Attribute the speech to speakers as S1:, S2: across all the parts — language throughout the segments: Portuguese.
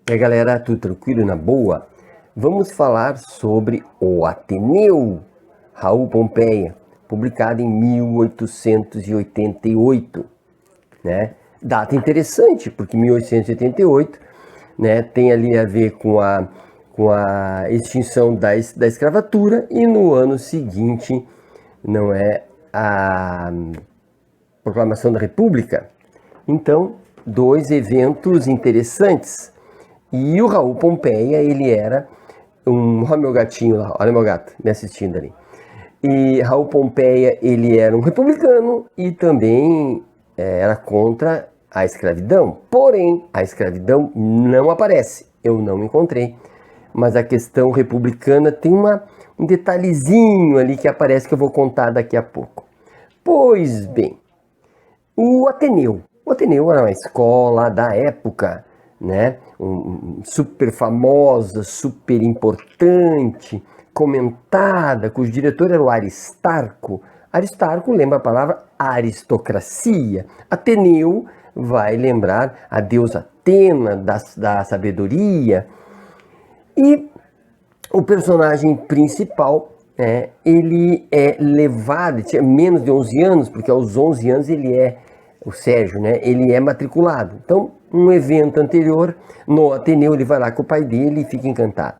S1: E aí, galera, tudo tranquilo, na boa? Vamos falar sobre o Ateneu, Raul Pompeia, publicado em 1888, né? Data interessante, porque 1888, né, tem ali a ver com a extinção da escravatura e no ano seguinte, não é, a proclamação da República. Então, dois eventos interessantes. E o Raul Pompeia, ele era olha meu gatinho lá, olha meu gato me assistindo ali. E Raul Pompeia, ele era um republicano e também era contra a escravidão. Porém, a escravidão não aparece, eu não encontrei. Mas a questão republicana tem um detalhezinho ali que aparece que eu vou contar daqui a pouco. Pois bem, o Ateneu. O Ateneu era uma escola da época, né? Super famosa, super importante, comentada, cujo diretor era o Aristarco. Aristarco lembra a palavra aristocracia. Ateneu vai lembrar a deusa Atena, da sabedoria. E o personagem principal, ele é levado, ele tinha menos de 11 anos, porque aos 11 anos o Sérgio, né, ele é matriculado. Então, um evento anterior, no Ateneu, ele vai lá com o pai dele e fica encantado,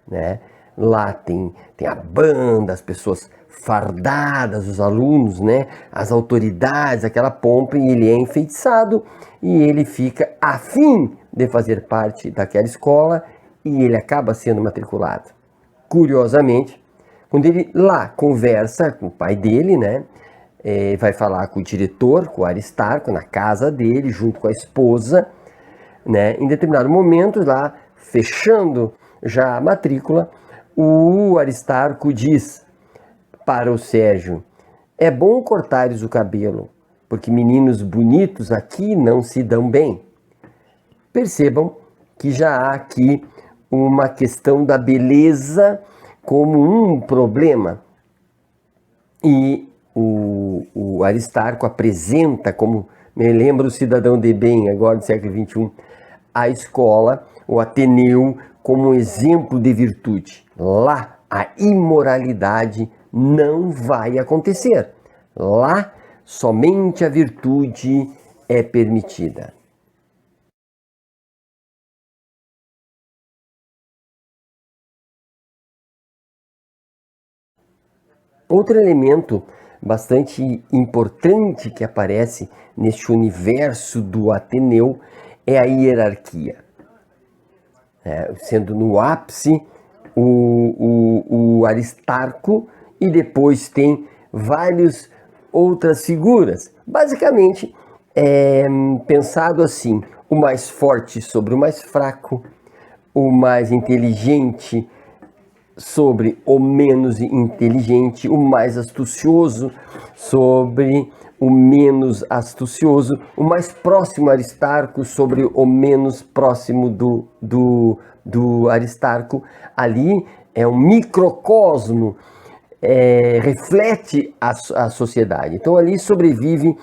S1: né? Lá tem a banda, as pessoas fardadas, os alunos, né, as autoridades, aquela pompa, e ele é enfeitiçado e ele fica afim de fazer parte daquela escola e ele acaba sendo matriculado. Curiosamente, quando ele lá conversa com o pai dele, né, vai falar com o diretor, com o Aristarco, na casa dele, junto com a esposa, né, em determinado momento, lá, fechando já a matrícula, o Aristarco diz para o Sérgio: é bom cortares o cabelo, porque meninos bonitos aqui não se dão bem. Percebam que já há aqui uma questão da beleza como um problema. E o Aristarco apresenta, como me lembra o cidadão de bem, agora do século XXI, a escola, o Ateneu, como um exemplo de virtude. Lá, a imoralidade não vai acontecer. Lá, somente a virtude é permitida. Outro elemento bastante importante que aparece neste universo do Ateneu é a hierarquia. Sendo no ápice o Aristarco e depois tem várias outras figuras. Basicamente, pensado assim: o mais forte sobre o mais fraco, o mais inteligente sobre o menos inteligente, o mais astucioso sobre o menos astucioso, o mais próximo a Aristarco sobre o menos próximo do Aristarco. Ali é um microcosmo, reflete a sociedade. Então ali sobrevive,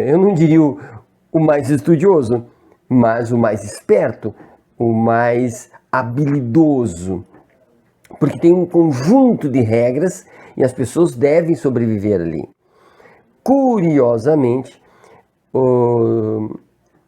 S1: eu não diria o mais estudioso, mas o mais esperto, o mais habilidoso, porque tem um conjunto de regras e as pessoas devem sobreviver ali. Curiosamente,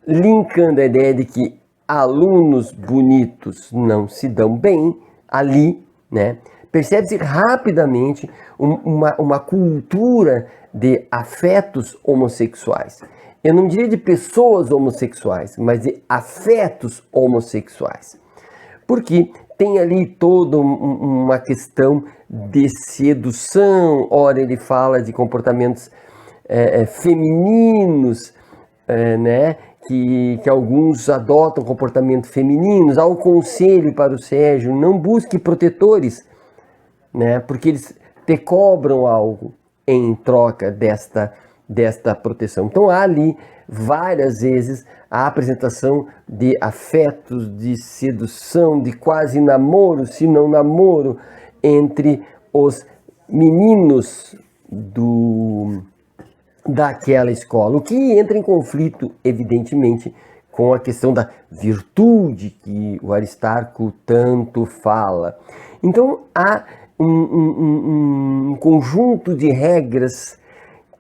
S1: linkando a ideia de que alunos bonitos não se dão bem ali, né? Percebe-se rapidamente uma cultura de afetos homossexuais. Eu não diria de pessoas homossexuais, mas de afetos homossexuais. Porque tem ali toda uma questão de sedução. Ora, ele fala de comportamentos femininos, né? Que alguns adotam comportamentos femininos. Há o conselho para o Sérgio: não busque protetores, né? Porque eles te cobram algo em troca desta proteção. Então há ali várias vezes a apresentação de afetos, de sedução, de quase namoro, se não namoro, entre os meninos daquela escola, o que entra em conflito, evidentemente, com a questão da virtude que o Aristarco tanto fala. Então há um conjunto de regras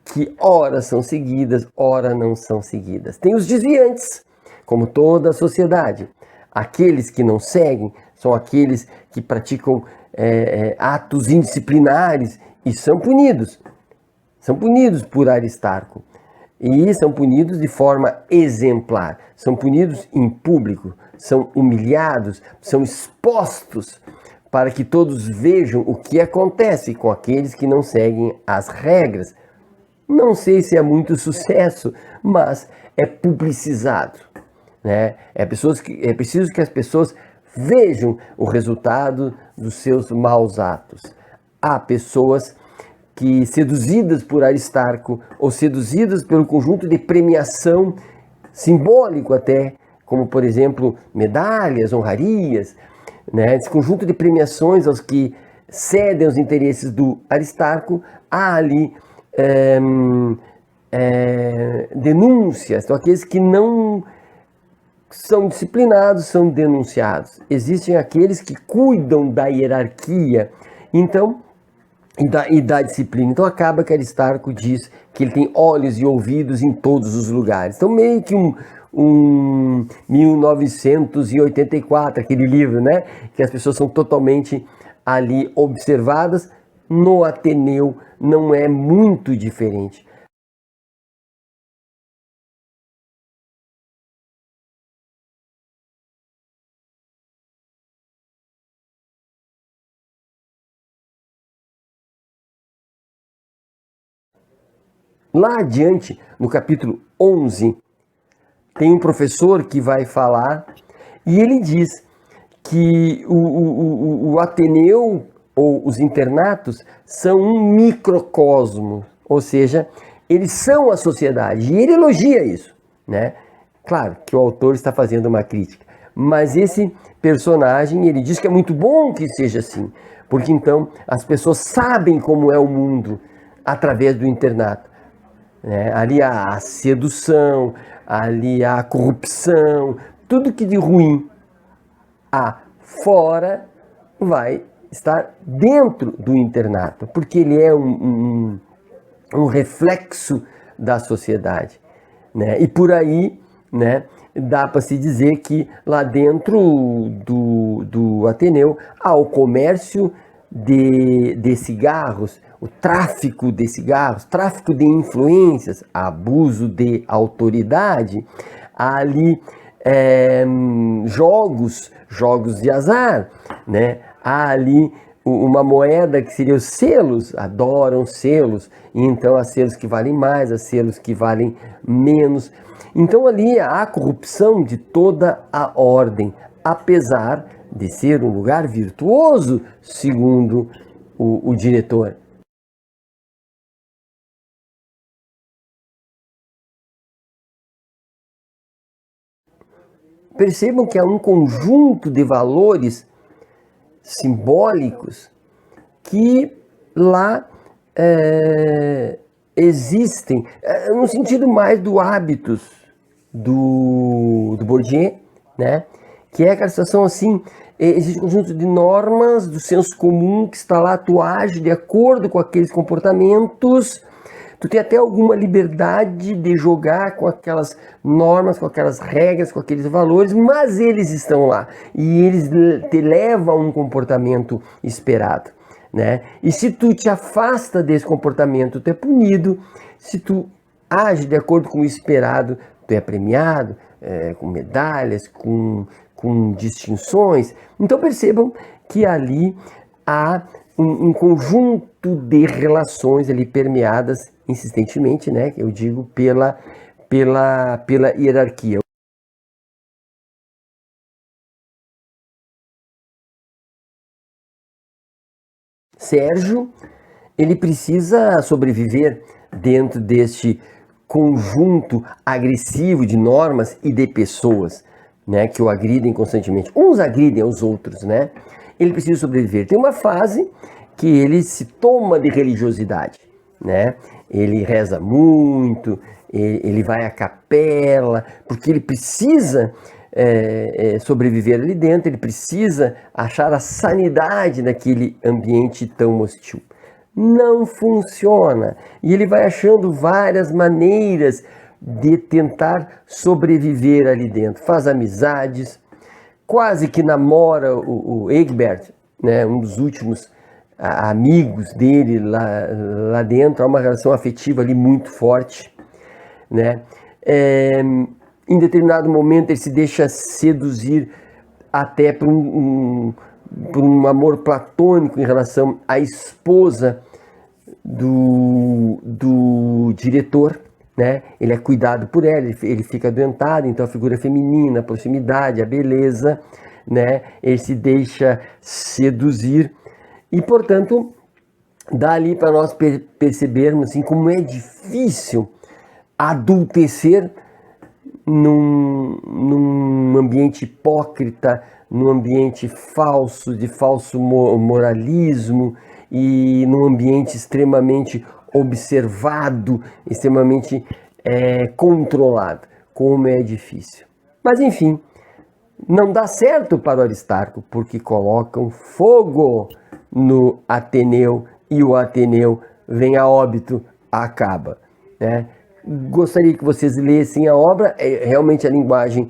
S1: que ora são seguidas, ora não são seguidas. Tem os desviantes, como toda a sociedade. Aqueles que não seguem são aqueles que praticam atos indisciplinares e são punidos. São punidos por Aristarco. E são punidos de forma exemplar. São punidos em público, são humilhados, são expostos para que todos vejam o que acontece com aqueles que não seguem as regras. Não sei se é muito sucesso, mas é publicizado, né? É preciso que as pessoas vejam o resultado dos seus maus atos. Há pessoas que, seduzidas por Aristarco ou seduzidas pelo conjunto de premiação simbólico até, como por exemplo medalhas, honrarias, né? Esse conjunto de premiações aos que cedem aos interesses do Aristarco, há ali denúncias. Então, aqueles que não são disciplinados são denunciados. Existem aqueles que cuidam da hierarquia, então, e da disciplina. Então acaba que Aristarco diz que ele tem olhos e ouvidos em todos os lugares. Então meio que um 1984, aquele livro, né? Que as pessoas são totalmente ali observadas. No Ateneu não é muito diferente. Lá adiante, no capítulo 11, tem um professor que vai falar e ele diz que o Ateneu ou os internatos são um microcosmo, ou seja, eles são a sociedade, e ele elogia isso, né? Claro que o autor está fazendo uma crítica, mas esse personagem, ele diz que é muito bom que seja assim, porque então as pessoas sabem como é o mundo através do internato, né? Ali há a sedução, ali há a corrupção, tudo que de ruim há fora vai estar dentro do internato, porque ele é um reflexo da sociedade, né? E por aí, né, dá para se dizer que lá dentro do Ateneu há o comércio de cigarros, o tráfico de cigarros, tráfico de influências, abuso de autoridade, há ali jogos de azar, né? Há ali uma moeda que seria os selos, adoram selos, e então há selos que valem mais, há selos que valem menos. Então ali há corrupção de toda a ordem, apesar de ser um lugar virtuoso, segundo o diretor. Percebam que há um conjunto de valores simbólicos que lá existem, no sentido mais do hábitos do Bourdieu, né? Que é aquela situação assim, existe um conjunto de normas do senso comum que está lá, tu age de acordo com aqueles comportamentos, tu tem até alguma liberdade de jogar com aquelas normas, com aquelas regras, com aqueles valores, mas eles estão lá e eles te levam a um comportamento esperado, né? E se tu te afasta desse comportamento, tu é punido. Se tu age de acordo com o esperado, tu é premiado, com medalhas, com distinções. Então percebam que ali há um conjunto de relações ali permeadas insistentemente, né? Eu digo pela hierarquia. Sérgio, ele precisa sobreviver dentro deste conjunto agressivo de normas e de pessoas, né, que o agridem constantemente. Uns agridem aos outros, né? Ele precisa sobreviver. Tem uma fase que ele se toma de religiosidade, né? Ele reza muito, ele vai à capela, porque ele precisa sobreviver ali dentro, ele precisa achar a sanidade naquele ambiente tão hostil. Não funciona. E ele vai achando várias maneiras de tentar sobreviver ali dentro. Faz amizades, quase que namora o Egbert, né, um dos últimos amigos dele lá dentro. Há uma relação afetiva ali muito forte, né? Em determinado momento ele se deixa seduzir até por um amor platônico em relação à esposa do diretor, né? Ele é cuidado por ela, ele fica adoentado, então a figura feminina, a proximidade, a beleza, né? Ele se deixa seduzir e, portanto, dá ali para nós percebermos assim, como é difícil adultecer num ambiente hipócrita, num ambiente falso, de falso moralismo e num ambiente extremamente observado, extremamente controlado. Como é difícil. Mas enfim, não dá certo para o Aristarco, porque colocam fogo no Ateneu e o Ateneu vem a óbito, acaba, né? Gostaria que vocês lessem a obra. Realmente a linguagem,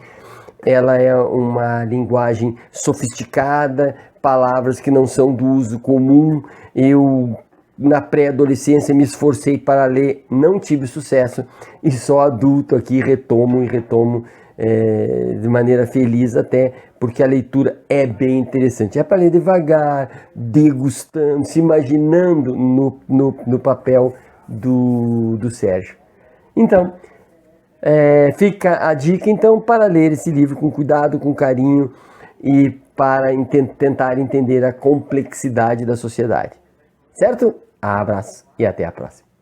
S1: ela é uma linguagem sofisticada, palavras que não são do uso comum. Eu, na pré-adolescência, me esforcei para ler, não tive sucesso, e só adulto aqui retomo de maneira feliz até, porque a leitura é bem interessante. É para ler devagar, degustando, se imaginando no papel do Sérgio. Então, fica a dica então para ler esse livro com cuidado, com carinho e para tentar entender a complexidade da sociedade. Certo? Abraço e até a próxima.